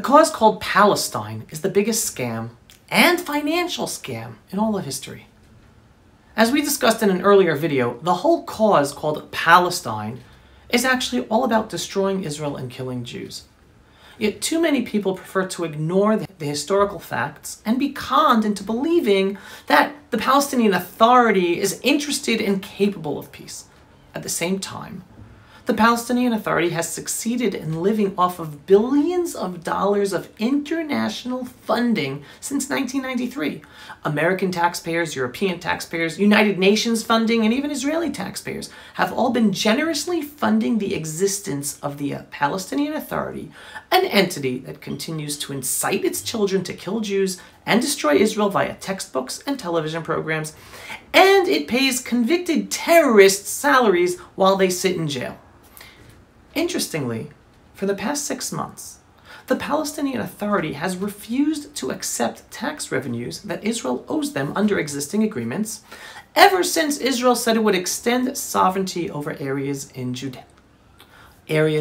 cause called Palestine is the biggest scam and financial scam in all of history. As we discussed in an earlier video, the whole cause called Palestine is actually all about destroying Israel and killing Jews. Yet too many people prefer to ignore the historical facts and be conned into believing that the Palestinian Authority is interested and capable of peace. At the same time, the Palestinian Authority has succeeded in living off of billions of dollars of international funding since 1993. American taxpayers, European taxpayers, United Nations funding, and even Israeli taxpayers have all been generously funding the existence of the Palestinian Authority, an entity that continues to incite its children to kill Jews and destroy Israel via textbooks and television programs, and it pays convicted terrorists salaries while they sit in jail. Interestingly, for the past 6 months, the Palestinian Authority has refused to accept tax revenues that Israel owes them under existing agreements, ever since Israel said it would extend sovereignty over areas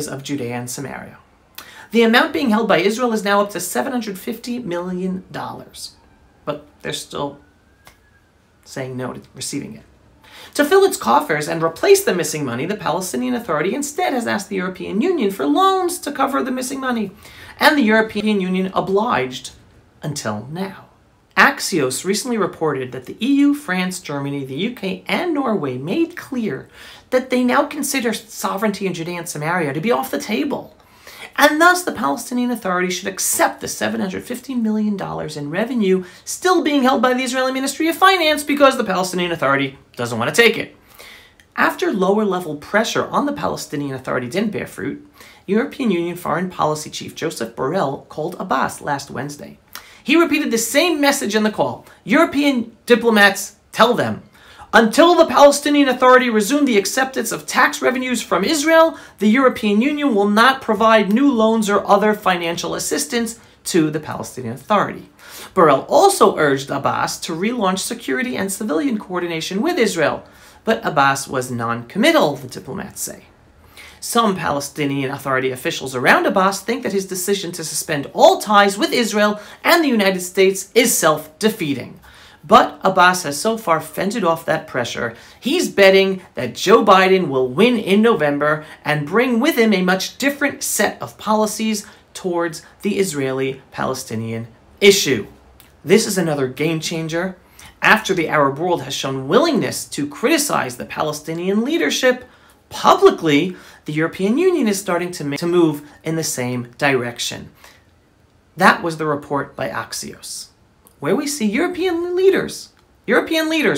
of Judea and Samaria. The amount being held by Israel is now up to $750 million, but they're still saying no to receiving it. To fill its coffers and replace the missing money, the Palestinian Authority instead has asked the European Union for loans to cover the missing money, and the European Union obliged until now. Axios recently reported that the EU, France, Germany, the UK, and Norway made clear that they now consider sovereignty in Judea and Samaria to be off the table, and thus the Palestinian Authority should accept the $750 million in revenue still being held by the Israeli Ministry of Finance because the Palestinian Authority doesn't want to take it. After lower-level pressure on the Palestinian Authority didn't bear fruit, European Union Foreign Policy Chief Joseph Borrell called Abbas last Wednesday. He repeated the same message in the call. European diplomats tell them, until the Palestinian Authority resume the acceptance of tax revenues from Israel, the European Union will not provide new loans or other financial assistance to the Palestinian Authority. Borrell also urged Abbas to relaunch security and civilian coordination with Israel, but Abbas was non-committal, the diplomats say. Some Palestinian Authority officials around Abbas think that his decision to suspend all ties with Israel and the United States is self-defeating. But Abbas has so far fended off that pressure. He's betting that Joe Biden will win in November and bring with him a much different set of policies towards the Israeli-Palestinian issue. This is another game changer. After the Arab world has shown willingness to criticize the Palestinian leadership publicly, the European Union is starting to move in the same direction. That was the report by Axios, where we see European leaders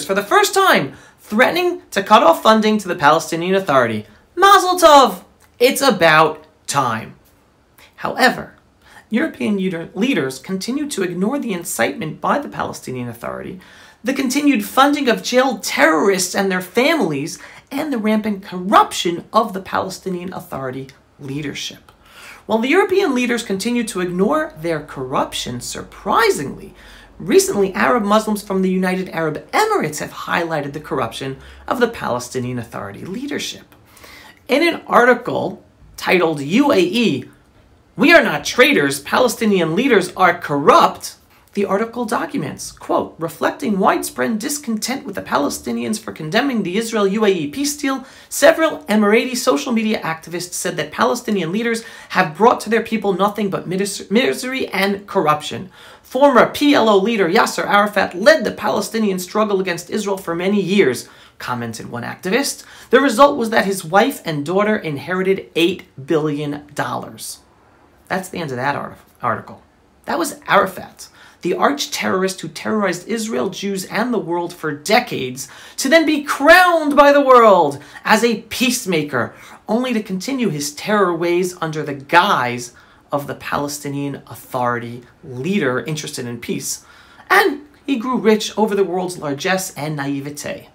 for the first time threatening to cut off funding to the Palestinian Authority. Mazel tov! It's about time. However, European leaders continue to ignore the incitement by the Palestinian Authority, the continued funding of jailed terrorists and their families, and the rampant corruption of the Palestinian Authority leadership. While the European leaders continue to ignore their corruption, surprisingly, recently Arab Muslims from the United Arab Emirates have highlighted the corruption of the Palestinian Authority leadership. In an article titled UAE, "We are not traitors, Palestinian leaders are corrupt," the article documents, quote, reflecting widespread discontent with the Palestinians for condemning the Israel-UAE peace deal, several Emirati social media activists said that Palestinian leaders have brought to their people nothing but misery and corruption. Former PLO leader Yasser Arafat led the Palestinian struggle against Israel for many years, commented one activist. The result was that his wife and daughter inherited $8 billion. That's the end of that article. That was Arafat, the arch-terrorist who terrorized Israel, Jews, and the world for decades, to then be crowned by the world as a peacemaker, only to continue his terror ways under the guise of the Palestinian Authority leader interested in peace. And he grew rich over the world's largesse and naivete.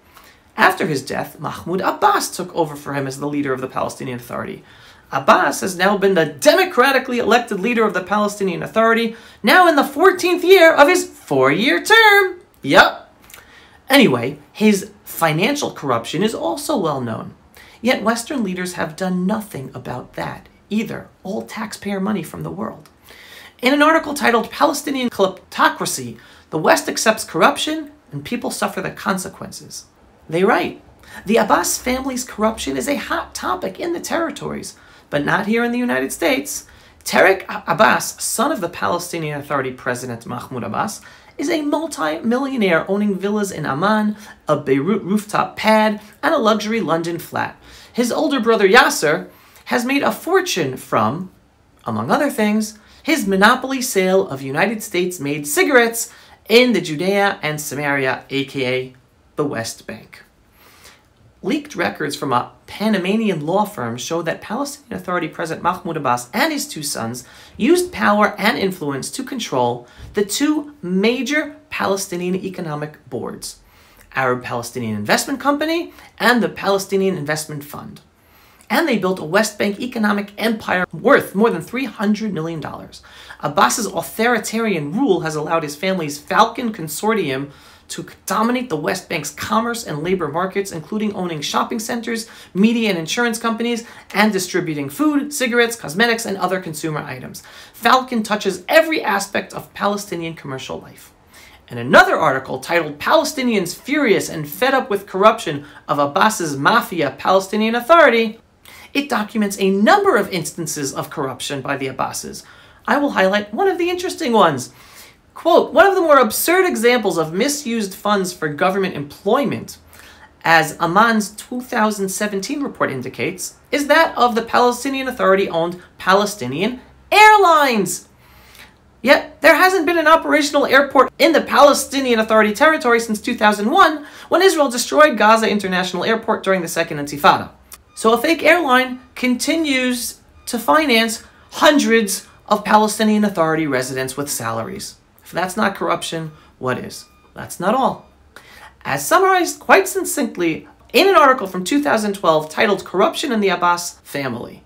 After his death, Mahmoud Abbas took over for him as the leader of the Palestinian Authority. Abbas has now been the democratically elected leader of the Palestinian Authority, now in the 14th year of his 4-year term. Yup. Anyway, his financial corruption is also well known. Yet Western leaders have done nothing about that either, all taxpayer money from the world. In an article titled Palestinian Kleptocracy, the West accepts corruption and people suffer the consequences. They write, the Abbas family's corruption is a hot topic in the territories, but not here in the United States. Tariq Abbas, son of the Palestinian Authority President Mahmoud Abbas, is a multi-millionaire owning villas in Amman, a Beirut rooftop pad, and a luxury London flat. His older brother Yasser has made a fortune from, among other things, his monopoly sale of United States-made cigarettes in the Judea and Samaria, aka the West Bank. Leaked records from a Panamanian law firm show that Palestinian Authority President Mahmoud Abbas and his two sons used power and influence to control the two major Palestinian economic boards, Arab Palestinian Investment Company and the Palestinian Investment Fund. And they built a West Bank economic empire worth more than $300 million. Abbas's authoritarian rule has allowed his family's Falcon Consortium to dominate the West Bank's commerce and labor markets, including owning shopping centers, media and insurance companies, and distributing food, cigarettes, cosmetics, and other consumer items. Falcon touches every aspect of Palestinian commercial life. In another article titled Palestinians Furious and Fed Up with Corruption of Abbas's Mafia Palestinian Authority, it documents a number of instances of corruption by the Abbases. I will highlight one of the interesting ones. Quote, one of the more absurd examples of misused funds for government employment, as Amman's 2017 report indicates, is that of the Palestinian Authority-owned Palestinian Airlines. Yet, there hasn't been an operational airport in the Palestinian Authority territory since 2001, when Israel destroyed Gaza International Airport during the Second Intifada. So a fake airline continues to finance hundreds of Palestinian Authority residents with salaries. If that's not corruption, what is? That's not all. As summarized quite succinctly in an article from 2012 titled Corruption in the Abbas Family,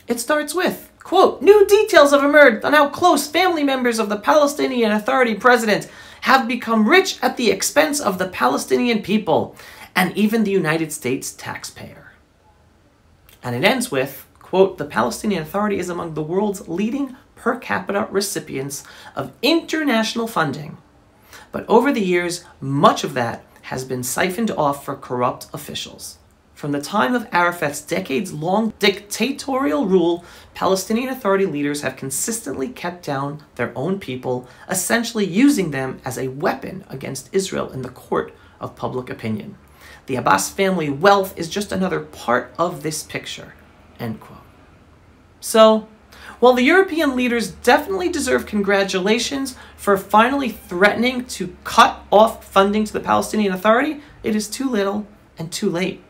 it starts with, quote, new details have emerged on how close family members of the Palestinian Authority president have become rich at the expense of the Palestinian people and even the United States taxpayer. And it ends with, quote, the Palestinian Authority is among the world's leading per capita recipients of international funding. But over the years, much of that has been siphoned off for corrupt officials. From the time of Arafat's decades-long dictatorial rule, Palestinian Authority leaders have consistently kept down their own people, essentially using them as a weapon against Israel in the court of public opinion. The Abbas family wealth is just another part of this picture, end quote. So, while the European leaders definitely deserve congratulations for finally threatening to cut off funding to the Palestinian Authority, it is too little and too late.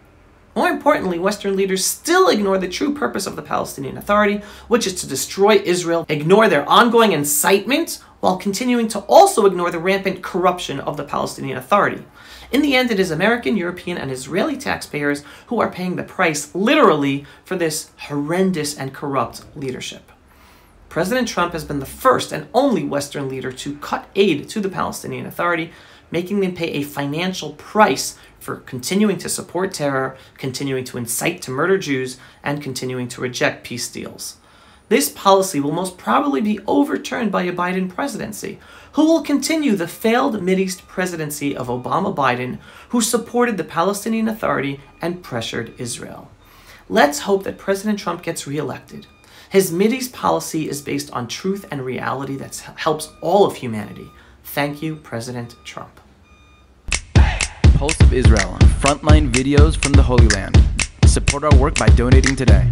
More importantly, Western leaders still ignore the true purpose of the Palestinian Authority, which is to destroy Israel, ignore their ongoing incitement, while continuing to also ignore the rampant corruption of the Palestinian Authority. In the end, it is American, European, and Israeli taxpayers who are paying the price, literally, for this horrendous and corrupt leadership. President Trump has been the first and only Western leader to cut aid to the Palestinian Authority, making them pay a financial price for continuing to support terror, continuing to incite to murder Jews, and continuing to reject peace deals. This policy will most probably be overturned by a Biden presidency, who will continue the failed Mideast presidency of Obama-Biden, who supported the Palestinian Authority and pressured Israel. Let's hope that President Trump gets reelected. His Mideast policy is based on truth and reality that helps all of humanity. Thank you, President Trump. Pulse of Israel, frontline videos from the Holy Land. Support our work by donating today.